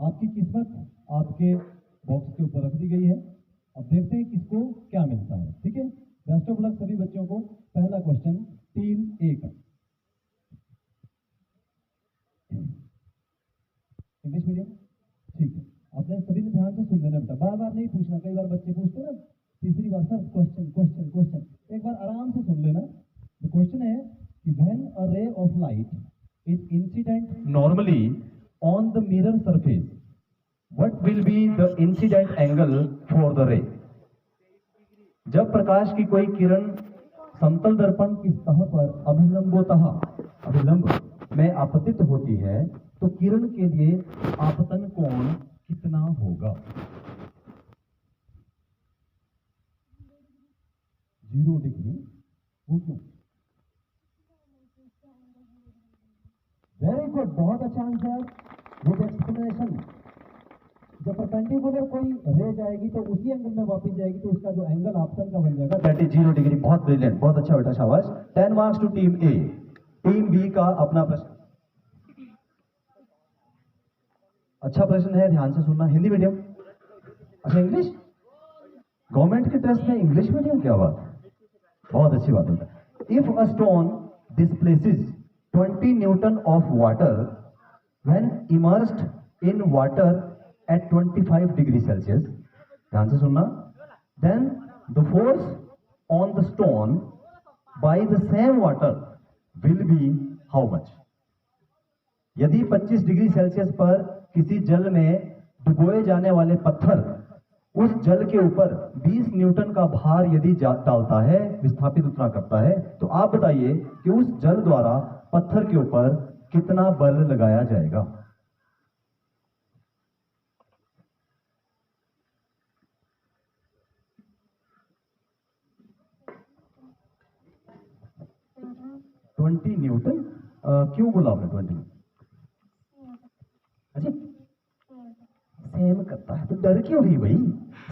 आपकी किस्मत आपके बॉक्स के ऊपर रख दी गई है। अब देखते हैं किसको क्या मिलता है। ठीक है, बेस्ट ऑफ लक सभी बच्चों को। पहला क्वेश्चन टीम ए का, इंग्लिश मीडियम। ठीक है, आपने सभी ने ध्यान से सुन लेना बेटा, बार बार नहीं पूछना। कई बार बच्चे पूछते हैं ना, तीसरी बार सर क्वेश्चन क्वेश्चन क्वेश्चन, एक बार आराम से सुन लेना। द क्वेश्चन है कि when a ray of light is incident normally on the mirror surface, what will be the incident angle for the रे। जब प्रकाश की कोई किरण समतल दर्पण की सतह पर अभिलंब में आपतित होती है तो किरण के लिए आपतन कोण कितना होगा? 0 डिग्री। वो क्यों? वेरी गुड, बहुत अच्छा आंसर विद एक्सप्लेनेशन। जब परपेंडिकुलर कोई रे जाएगी तो उसी एंगल में वापस जाएगी तो उसका जो एंगल आपतन का बन जाएगा दैट इज 0 डिग्री। बहुत ब्रिलियंट, बहुत अच्छा बेटा, शाबाश। 10 marks to team A. Team B का अपना प्रश्न। अच्छा प्रश्न है, ध्यान से सुनना। हिंदी मीडियम, अच्छा इंग्लिश, गवर्नमेंट के टेस्ट में इंग्लिश मीडियम, क्या बात है, बहुत अच्छी बात है। If a stone displaces 20 newton of water when immersed in water at 25 degree Celsius, ध्यान से सुनना, then the force on the stone by the same water will be how much? यदि 25 डिग्री सेल्सियस पर किसी जल में डुबोए जाने वाले पत्थर उस जल के ऊपर 20 न्यूटन का भार यदि डालता है, विस्थापित उतना करता है, तो आप बताइए कि उस जल द्वारा पत्थर के ऊपर कितना बल लगाया जाएगा? Twenty Newton. क्यों बोला आपने 20? अच्छा, सेम करता है तो डर क्यों रही भाई?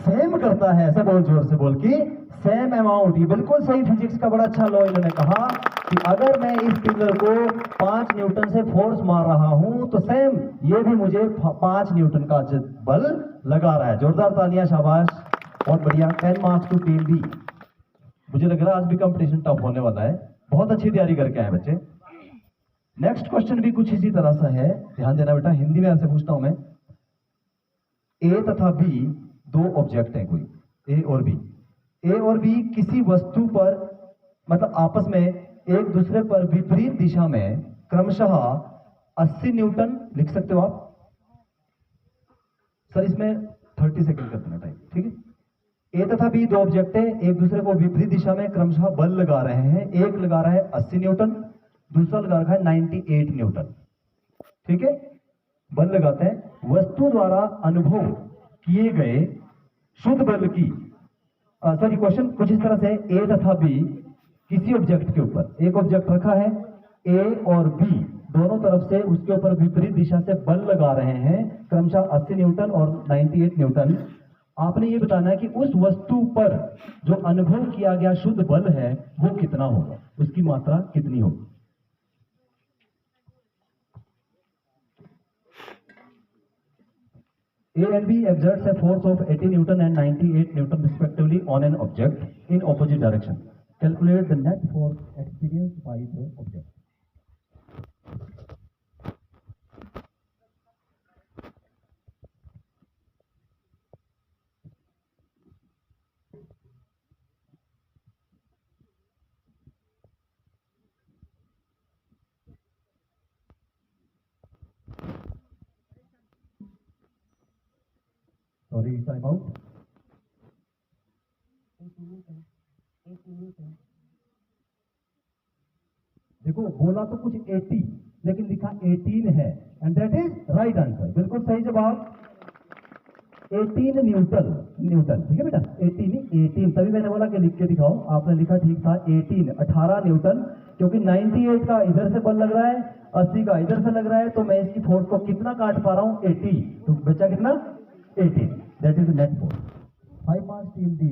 सेम करता है, ऐसा बहुत जोर से बोल के, सेम अमाउंट। ये बिल्कुल सही, फिजिक्स का बड़ा अच्छा लॉ इन्होंने कहा कि अगर मैं इस पिलर को 5 न्यूटन से फोर्स मार रहा हूं तो सेम ये भी मुझे 5 न्यूटन का बल लगा रहा है। जोरदार तालियां, शाबाश, बहुत बढ़िया। 10 मार्क्स टू टीम बी। मुझे लग रहा है आज भी कंपटीशन टफ होने वाला है, बहुत अच्छी तैयारी करके आए बच्चे। नेक्स्ट क्वेश्चन भी कुछ इसी तरह सा है, ध्यान देना बेटा। हिंदी में आपसे पूछता हूं मैं। ए तथा बी दो ऑब्जेक्ट हैं, कोई ए और बी। ए और बी किसी वस्तु पर, मतलब आपस में एक दूसरे पर विपरीत दिशा में क्रमशः 80 न्यूटन, लिख सकते हो आप सर, इसमें 30 सेकंड कर देना टाइम, ठीक है। ए तथा बी दो ऑब्जेक्ट है, एक दूसरे को विपरीत दिशा में क्रमशः बल लगा रहे हैं। एक लगा रहा है 80 न्यूटन, दूसरा लगा रखा है 98 न्यूटन, ठीक है। बल लगाते हैं। वस्तु द्वारा अनुभव किए गए शुद्ध बल की, सॉरी, क्वेश्चन कुछ इस तरह से, ए तथा बी किसी ऑब्जेक्ट के ऊपर, एक ऑब्जेक्ट रखा है, ए और बी दोनों तरफ से उसके ऊपर विपरीत दिशा से बल लगा रहे हैं, क्रमशः 80 न्यूटन और 98 न्यूटन। आपने ये बताना है कि उस वस्तु पर जो अनुभव किया गया शुद्ध बल है वो कितना होगा, उसकी मात्रा कितनी होगी। A and B exerts a force of 80 Newton and 98 Newton respectively on an object in opposite direction. Calculate the net force experienced by the object. Sorry, time out. देखो बोला तो कुछ 80 लेकिन लिखा 18 है, and that is right answer, बिल्कुल सही जवाब। 18 न्यूटन, न्यूटन, ठीक है बेटा, 18, तभी मैंने बोला कि लिख के दिखाओ, आपने लिखा ठीक था, 18 न्यूटन, क्योंकि 98 का इधर से बल लग रहा है, 80 का इधर से लग रहा है, तो मैं इसकी फोर्स को कितना काट पा रहा हूं, 80, तो बचा कितना, 18, that is net force. 5 marks team D.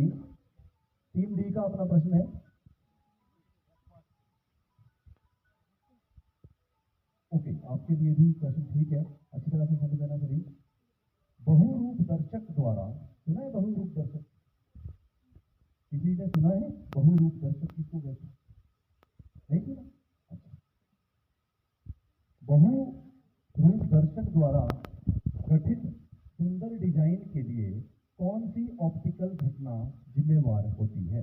Team D का अपना प्रश्न है। ओके, आपके लिए भी क्वेश्चन ठीक है, अच्छी तरह से समझ लेना सभी। बहुरूप दर्शक द्वारा, सुना है बहुरूप दर्शक? किसी ने सुना है बहुरूप दर्शक किसको कहते हैं? नहीं सुना? अच्छा। बहुरूप दर्शक द्वारा गठित सुंदर डिजाइन के लिए कौन सी ऑप्टिकल घटना जिम्मेवार होती है?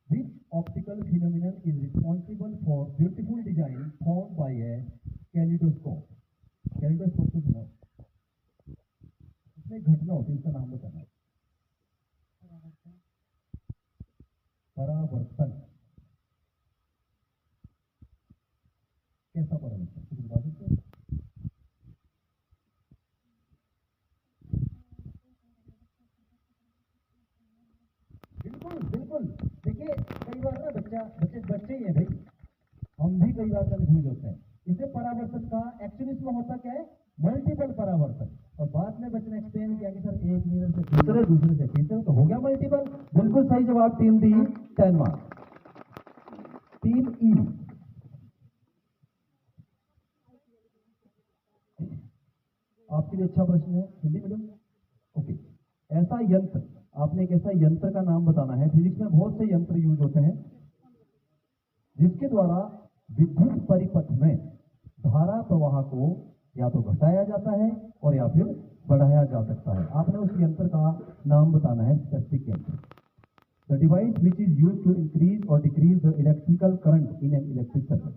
Which optical phenomenon is responsible for beautiful design formed by a kaleidoscope? Kaleidoscope तो सुना? इसमें घटना होती है, उसका नाम बताना है। परावर्तन। कैसा परावर्तन कुछ बता सकते हैं? बिल्कुल बिल्कुल। देखिए कई बार ना बच्चे ही है भाई, हम भी कई बार कंफ्यूज होते हैं। इसे परावर्तन का एक्चुअली इसमें होता क्या है? मल्टीपल परावर्तन। और बाद में बच्चे ने एक्सप्लेन किया कि सर एक मिरर से दूसरे, दूसरे से तीसरे, तो हो गया मल्टीपल। बिल्कुल सही जवाब टीम डी, 10 मार्क्स। टीम ई, आपके लिए अच्छा प्रश्न है, हिंदी मीडियम। ओके, ऐसा यंत्र, आपने एक ऐसा यंत्र का नाम बताना है। फिजिक्स में बहुत से यंत्र यूज होते हैं जिसके द्वारा विद्युत परिपथ में धारा प्रवाह को या तो घटाया जाता है और या फिर बढ़ाया जा सकता है। आपने उस यंत्र का नाम बताना है, स्पेसिफिक यंत्र। The device which is use to increase और decrease the electrical current in an electric circuit.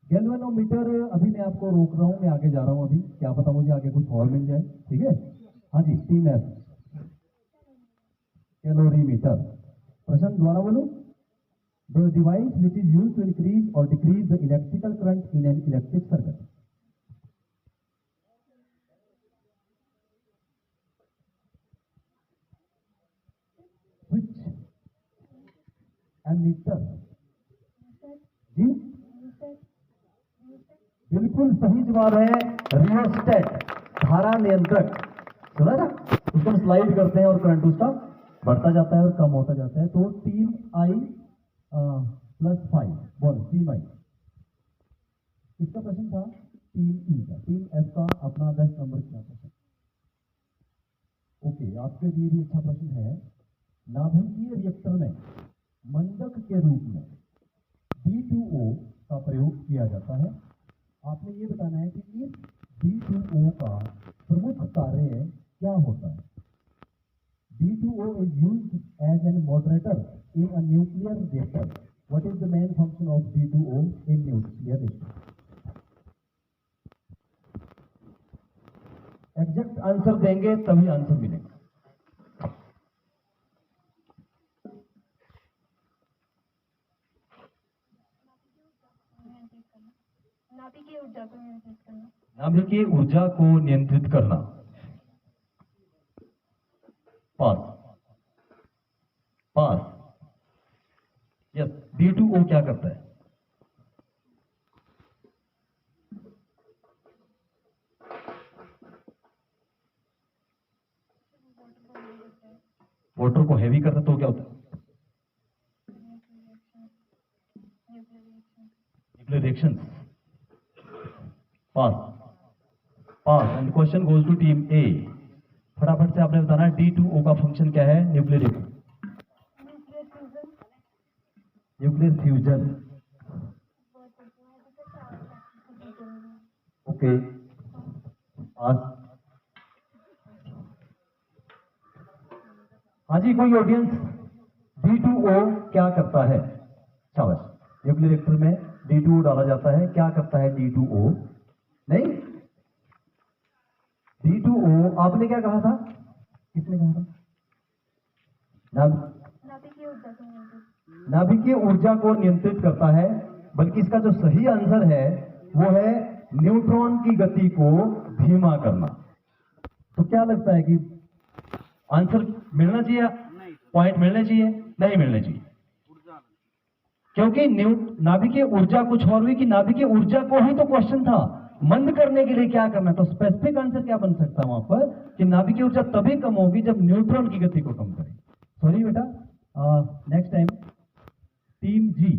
Galvanometer. अभी मैं आपको रोक रहा हूं, मैं आगे जा रहा हूं अभी, क्या पता मुझे आगे कुछ और मिल जाए। ठीक है, हाँ जी, टीम एफ। कैलोरीमीटर। प्रश्न द्वारा बोलूं। The device which is use to increase और decrease the electrical current in an electric circuit. Switch, ammeter. जी बिल्कुल सही जवाब है, रियोस्टेट, धारा नियंत्रक। सुना था? उसको हम स्लाइड करते हैं और करंट उसका बढ़ता जाता है और कम होता जाता है। तो टीम आई +5 बोल, टीम आई। इसका प्रश्न था टीम ई का। टीम एफ का अपना 10 नंबर का प्रश्न। ओके, आपके लिए भी अच्छा प्रश्न है। नाभिकीय रिएक्टर में मंडक के रूप में D2O का प्रयोग किया जाता है। आपने ये बताना है कि इस D2O का प्रमुख कार्य क्या होता है। D2O is used as an moderator in a nuclear reactor. What is the main function of D2O in nuclear reactor? Exact answer देंगे तभी आंसर मिलेगा। नाभिकीय ऊर्जा को नियंत्रित करना। नाभिकीय ऊर्जा को नियंत्रित करना। पास पास। यस, D2O क्या करता है? वाटर को हैवी करता है तो क्या होता है? Nuclear reaction. Pass pass. And question goes to team A. फटाफट से आपने बताना D2O का फंक्शन क्या है nuclear reaction. Nuclear fusion. Okay, हाँ जी, कोई ऑडियंस? D2O क्या करता है? शाबाश। न्यूक्लियर रिएक्टर में D2O डाला जाता है, क्या करता है D2O? नहीं, D2O आपने क्या कहा था? किसने कहा था? नाभिकीय ऊर्जा को नियंत्रित करता है। बल्कि इसका जो सही आंसर है वो है न्यूट्रॉन की गति को धीमा करना। तो क्या लगता है कि आंसर मिलना चाहिए, पॉइंट मिलने चाहिए, नहीं मिलने चाहिए? क्योंकि नाभिकीय ऊर्जा कुछ और हुई कि नाभिकीय ऊर्जा को ही तो क्वेश्चन था, मंद करने के लिए क्या करना। तो स्पेसिफिक आंसर क्या बन सकता है वहां पर कि नाभिकीय ऊर्जा तभी कम होगी जब न्यूट्रॉन की गति को कम करें। सॉरी बेटा, नेक्स्ट टाइम। टीम जी,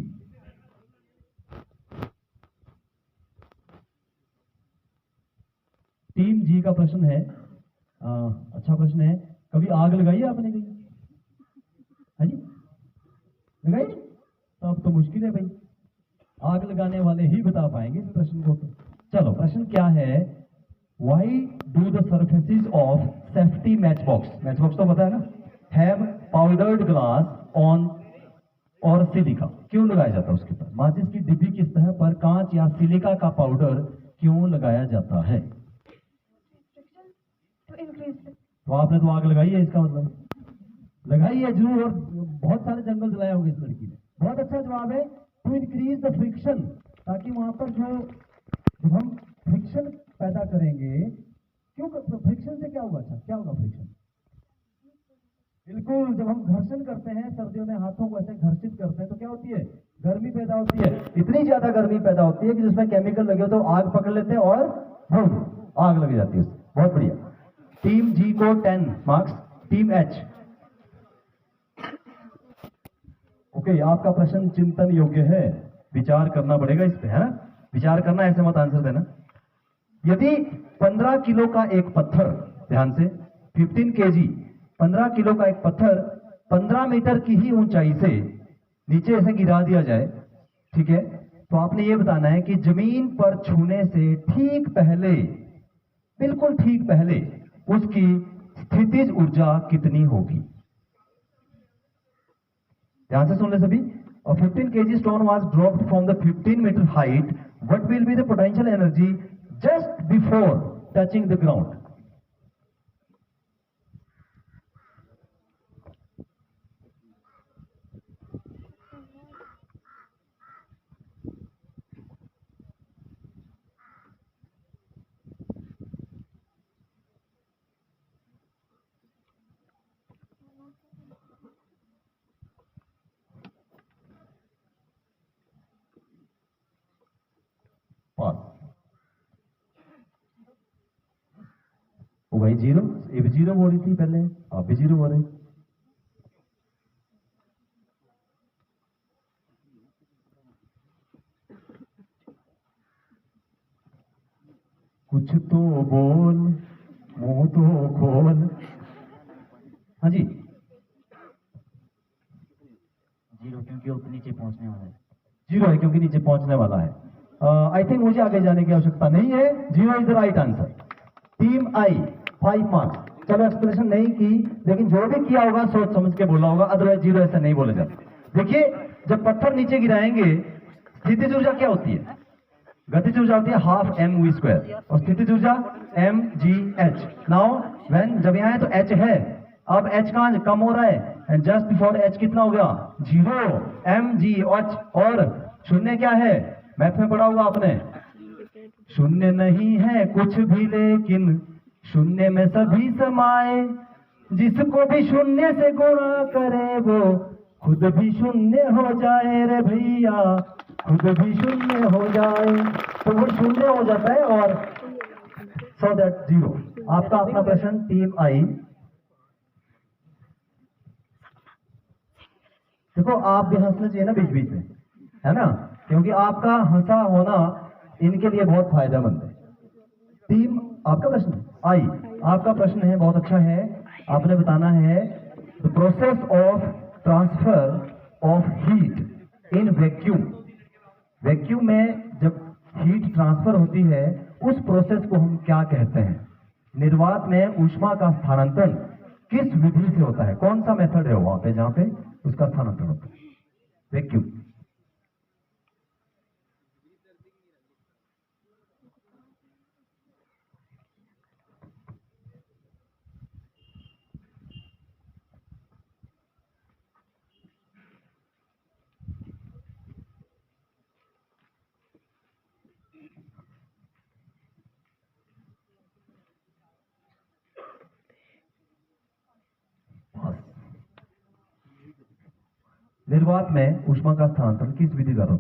टीम जी का प्रश्न है, अच्छा प्रश्न है। कभी आग लगाई है आपने कहीं? हाँ जी, लगाई? तो अब तो मुश्किल है भाई, आग लगाने वाले ही बता पाएंगे इस प्रश्न को। तो चलो, प्रश्न क्या है? Why do the surfaces of safety match box, match box तो पता है ना, हैव पाउडर्ड ग्लास ऑन और सिलिका, क्यों लगाया जाता है उसके ऊपर? माचिस की डिब्बी की सतह पर कांच या सिलिका का पाउडर क्यों लगाया जाता है? तो आपने तो आग लगाई है, इसका मतलब लगाई है जरूर, और बहुत सारे जंगल जलाए होंगे इस लड़की ने। बहुत अच्छा जवाब है, टू इंक्रीज द फ्रिक्शन, ताकि वहां पर जब हम फ्रिक्शन पैदा करेंगे। क्यों? फ्रिक्शन से क्या होगा? अच्छा, क्या होगा फ्रिक्शन? बिल्कुल, जब हम घर्षण करते हैं सर्दियों में, हाथों को ऐसे घर्षित करते हैं तो क्या होती है? गर्मी पैदा होती है। इतनी ज्यादा गर्मी पैदा होती है कि जिसमें केमिकल लगे हो तो आग पकड़ लेते हैं और आग लग जाती है। बहुत बढ़िया, टीम जी को 10 मार्क्स। टीम एच, ओके, आपका प्रश्न चिंतन योग्य है, विचार करना पड़ेगा इस पे, है ना? विचार करना, ऐसे मत आंसर देना। यदि 15 किलो का एक पत्थर, ध्यान से, 15 केजी, 15 किलो का एक पत्थर 15 मीटर की ही ऊंचाई से नीचे ऐसे गिरा दिया जाए, ठीक है, तो आपने ये बताना है कि जमीन पर छूने से ठीक पहले, बिल्कुल ठीक पहले, उसकी स्थितिज ऊर्जा कितनी होगी? ध्यान से सुन ले सभी। A 15 kg stone was dropped from the 15-meter height. What will be the potential energy just before touching the ground? पास। वो भाई जीरो, ये भी जीरो बोल रही थी पहले, आप भी जीरो बोल रहे। कुछ तो बोल, मुंह तो खोल। हाँ जी, जीरो, क्योंकि वो नीचे पहुंचने वाला है। जीरो है क्योंकि नीचे पहुंचने वाला है। आई थिंक मुझे आगे जाने की आवश्यकता नहीं है, zero is the right answer. Team I 5 marks. चलो, एक्सप्लेनेशन नहीं की, लेकिन जो भी किया होगा सोच समझ के बोला होगा, अदरवाइज जीरो ऐसा नहीं बोला जाता। देखिए, जब पत्थर नीचे गिराएंगे, स्थितिज ऊर्जा क्या होती है? गतिज ऊर्जा होती है हाफ एम वी स्क्वायर, और स्थितिज ऊर्जा M G H. Now when, जब यहाँ है तो एच है, अब एच कहां कम हो रहा है, एंड जस्ट बिफोर एच कितना हो गया? Zero, M G H. और शून्य क्या है? मैथ में पढ़ा हुआ आपने, शून्य नहीं है कुछ भी, लेकिन शून्य में सभी समाए, जिसको भी शून्य से गुणा करे वो खुद भी शून्य हो जाए रे भैया, खुद भी शून्य हो जाए। तो वो शून्य हो जाता है, और सो दैट जीरो। आपका अपना प्रश्न टीम आई। देखो, आप भी हंसना चाहिए ना बीच बीच में, है ना, क्योंकि आपका हंसा होना इनके लिए बहुत फायदेमंद है। टीम, आपका प्रश्न आई, आपका प्रश्न है, बहुत अच्छा है। आपने बताना है the process of transfer of heat in vacuum. Vacuum में जब हीट ट्रांसफर होती है, उस प्रोसेस को हम क्या कहते हैं? निर्वात में ऊष्मा का स्थानांतरण किस विधि से होता है? कौन सा मेथड है वहां पे जहां पे उसका स्थानांतरण होता है? वैक्यूम। निर्वात में ऊष्मा का स्थानांतरण किस विधि द्वारा?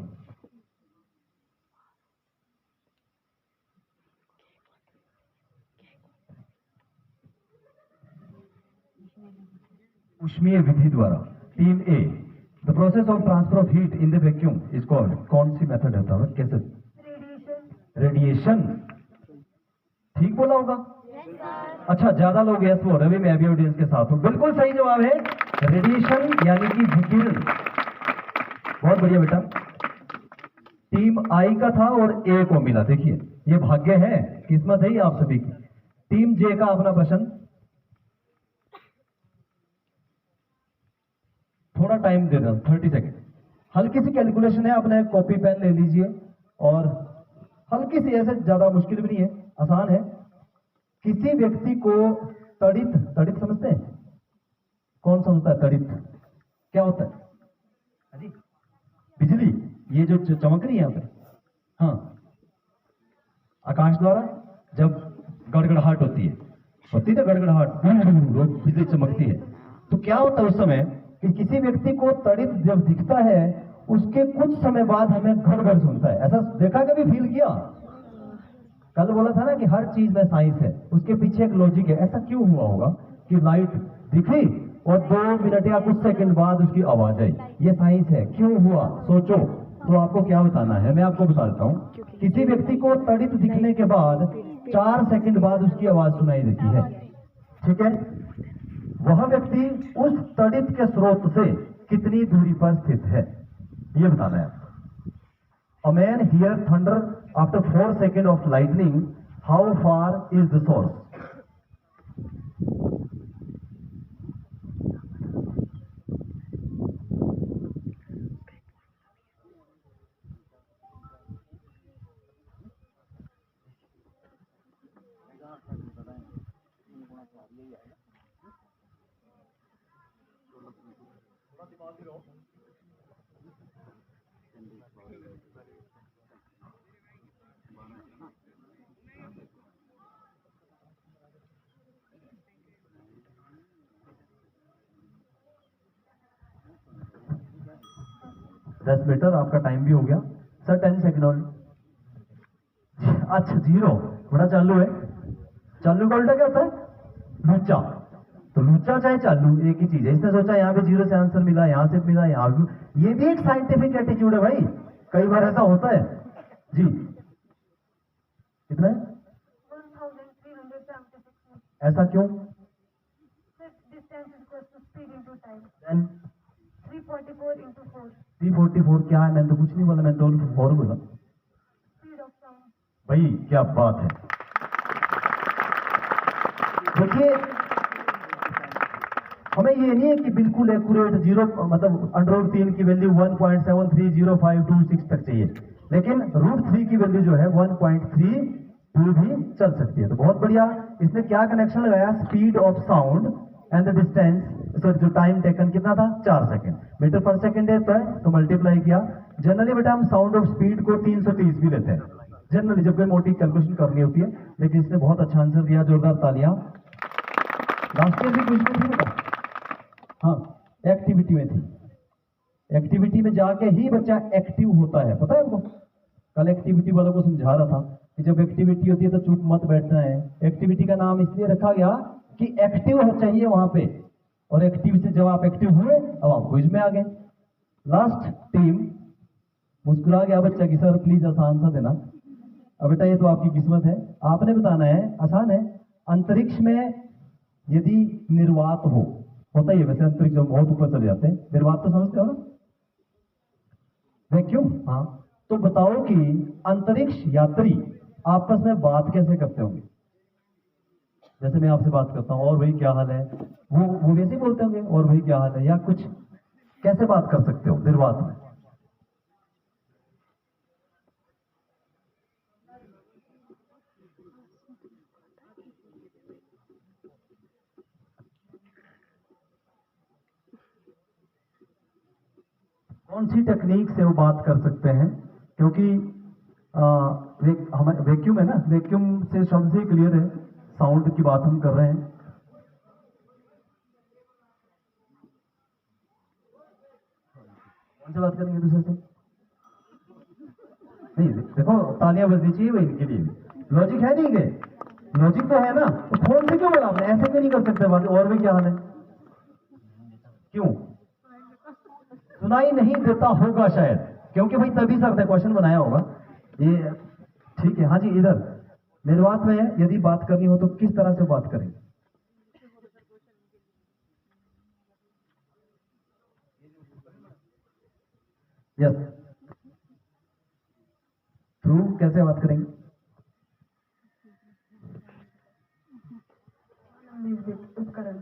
ऊष्मीय विधि द्वारा। Team A, the process of transfer of heat in the vacuum is called, कौन सी मेथड होता है? कैसे? रेडिएशन। ठीक बोला होगा? अच्छा, ज्यादा लोग यस बोल रहे हैं, मैं भी ऑडियंस के साथ हूं। बिल्कुल सही जवाब है रेडिएशन यानी कि विकिरण। बहुत बढ़िया बेटा। टीम आई का था और ए को मिला। देखिए ये भाग्य है, किस्मत है ये आप सभी की। टीम जे का अपना प्रश्न, थोड़ा टाइम दे रहा हूं, 30 सेकेंड। हल्की सी कैलकुलेशन है, अपना एक कॉपी पेन ले लीजिए और हल्की सी, ऐसे ज्यादा मुश्किल भी नहीं है, आसान है। किसी व्यक्ति को तड़ित, तड़ित समझते हैं? कौन समझता है तड़ित क्या होता है? हाँ जी, बिजली, ये जो चमक रही है यहाँ पे, हाँ, आकाश द्वारा जब गड़गड़ाहट होती है ना, गड़गड़ाहट, बिजली चमकती है, तो क्या होता है उस समय कि किसी व्यक्ति को तड़ित जब दिखता है, उसके कुछ समय बाद हमें घड़ सुनता है। ऐसा देखा, कभी फील किया? कल बोला था ना कि हर चीज में साइंस है, उसके पीछे एक लॉजिक है। ऐसा क्यों हुआ होगा कि लाइट दिखी और 2 मिनट या कुछ सेकंड बाद उसकी आवाज आई? ये साइंस है। क्यों हुआ सोचो। तो आपको क्या बताना है, मैं आपको बता देता हूं। किसी व्यक्ति को तड़ित दिखने के बाद 4 सेकंड बाद उसकी आवाज सुनाई देती है, ठीक है? वह व्यक्ति उस तड़ित के स्रोत से कितनी दूरी पर स्थित है, ये बताना है आपको। A man hear thunder after 4 seconds of lightning. How far is the source? दस मीटर आपका टाइम भी हो गया सर, 10 सेकंड और। अच्छा, 0 बड़ा चालू है। चालू का उल्टा क्या होता है? लूचा। तो लूचा चाहे चालू एक ही चीज है। इसने सोचा यहाँ पे 0 से आंसर मिला, यहाँ से मिला, यहाँ भी। ये भी एक साइंटिफिक एटीट्यूड है भाई, कई बार ऐसा होता है जी। कितना है? 1376। ऐसा क्यों? Distance is equal to speed into time. Then 344 into 4. 344 क्या है? मैंने तो कुछ नहीं बोला, मैंने तो 4 बोला। Speed of sound. भाई क्या बात है। देखिए, हमें ये नहीं है कि बिल्कुल एक्यूरेट 0, मतलब √3 की वैल्यू 1.730526 तक चाहिए, लेकिन √3 की वैल्यू जो है 1.32 भी चल सकती है। तो बहुत बढ़िया। इसने क्या कनेक्शन लगाया? Speed of sound and the distance, sorry जो टाइम टेकन कितना था? 4 सेकंड। मीटर पर सेकंड है तो मल्टीप्लाई किया। जनरली बेटा हम साउंड ऑफ स्पीड को 330 भी लेते हैं जनरली, जब कोई मोटी कैलकुलेशन करनी होती है, लेकिन इसने बहुत अच्छा आंसर दिया, जोरदार तालियां। लास्ट ईयर भी कुछ में थी बेटा, हाँ एक्टिविटी में थी। एक्टिविटी में जाके ही बच्चा एक्टिव होता है, पता है आपको? कल एक्टिविटी वालों को समझा रहा था कि जब एक्टिविटी होती है तो चुप मत बैठना है। एक्टिविटी का नाम इसलिए रखा गया कि एक्टिव हो चाहिए वहां पे, और एक्टिव से जब आप एक्टिव हुए अब आप क्विज में आ गए। लास्ट टीम, मुस्कुरा गया बच्चा कि सर प्लीज आसान सा देना। अब बेटा ये तो आपकी किस्मत है, आपने बताना है, आसान है। अंतरिक्ष में यदि निर्वात होता ही है, वैसे अंतरिक्ष में बहुत ऊपर चले जाते हैं, निर्वात तो समझते हो ना, वैक्यूम। हाँ, तो बताओ कि अंतरिक्ष यात्री आपस में बात कैसे करते होंगे? जैसे मैं आपसे बात करता हूँ, और भाई क्या हाल है, वो वैसे ही बोलते होंगे, और भाई क्या हाल है, या कुछ कैसे बात कर सकते हो निर्वात में? कौन सी टेक्निक से वो बात कर सकते हैं? क्योंकि हमारे वैक्यूम है ना, वैक्यूम से शब्द ही क्लियर है, साउंड की बात हम कर रहे हैं। कौन से बात करेंगे दूसरे से? नहीं, देखो तालियां बजनी चाहिए भाई इनके लिए। लॉजिक है नहीं के? लॉजिक तो है ना, तो फोन से क्यों बोला आपने? ऐसे क्यों नहीं कर सकते बात? और भी क्या हाल है? क्यों सुनाई नहीं देता होगा शायद, क्योंकि भाई तभी सर ने क्वेश्चन बनाया होगा ये। ठीक है, हाँ जी इधर निर्वात में यदि बात करनी हो तो किस तरह से बात करें? यस, थ्रू कैसे बात करेंगे? निर्मित उपकरण।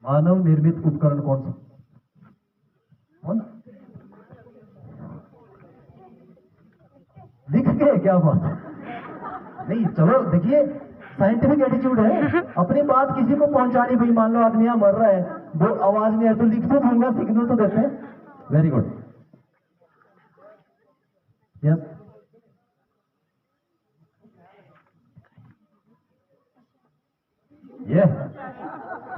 मानव निर्मित उपकरण कौन सा? कौन? लिख के क्या बात? नहीं, चलो देखिए, साइंटिफिक एटीट्यूड है, अपनी बात किसी को पहुंचानी। भाई मान लो आदमी यहाँ मर रहा है, वो आवाज नहीं है तो लिख तो दूंगा, सिग्नल तो देते हैं। Very good. यस, ये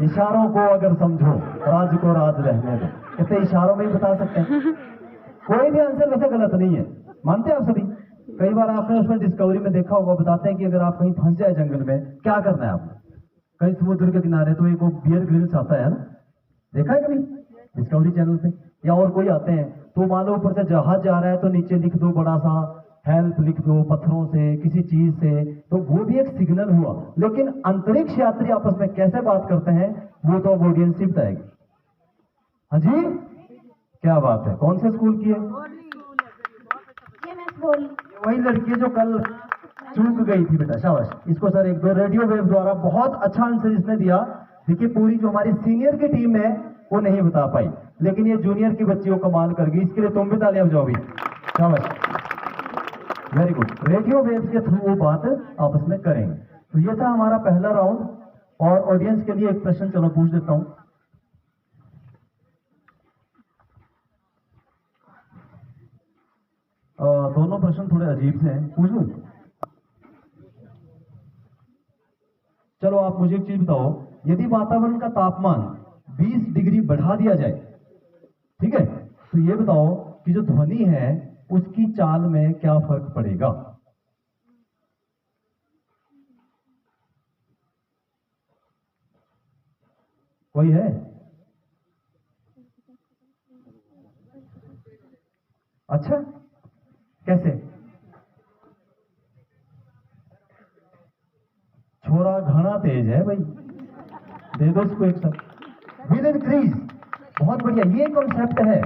इशारों को अगर समझो, राज को राज रहने दो, इसे इशारों में ही बता सकते हैं। कोई भी आंसर वैसे गलत नहीं है, मानते हैं आप सभी? कई बार आपने उसमें डिस्कवरी में देखा होगा, बताते हैं कि अगर आप कहीं फंस जाए जंगल में, क्या करना है आपको? कहीं समुद्र के किनारे तो एक वो बियर ग्रिल्स आता है ना, देखा है कभी डिस्कवरी चैनल पे? या और कोई आते हैं तो मान लो ऊपर से जहाज जा रहा है तो नीचे लिख दो बड़ा सा हेल्प, लिख दो पत्थरों से, किसी चीज से, तो वो भी एक सिग्नल हुआ। लेकिन अंतरिक्ष यात्री आपस में कैसे बात करते हैं वो तो ऑडियंस ही बताएगी। हाँ जी, क्या बात है, कौन से स्कूल की है? वही लड़की जो कल चूक गई थी बेटा, शाबाश। इसको सर एक दो रेडियो वेव द्वारा बहुत अच्छा आंसर इसने दिया। देखिए, पूरी जो हमारी सीनियर की टीम है वो नहीं बता पाई, लेकिन ये जूनियर की बच्ची को कमाल कर गई। इसके लिए तुम भी तालियां बजाओ भी, शाबाश, वेरी गुड। रेडियो वेव के थ्रू वो बात आपस में करेंगे। तो ये था हमारा पहला राउंड। और ऑडियंस के लिए एक प्रश्न चलो पूछ देता हूं। दोनों प्रश्न थोड़े अजीब से हैं, पूछ लूं? चलो आप मुझे एक चीज बताओ, यदि वातावरण का तापमान 20 डिग्री बढ़ा दिया जाए, ठीक है, तो ये बताओ कि जो ध्वनि है उसकी चाल में क्या फर्क पड़ेगा? कोई है? अच्छा, कैसे? छोरा घना तेज है भाई, दे दो उसको एक साथ। विल इंक्रीज, बहुत बढ़िया, ये कॉन्सेप्ट है।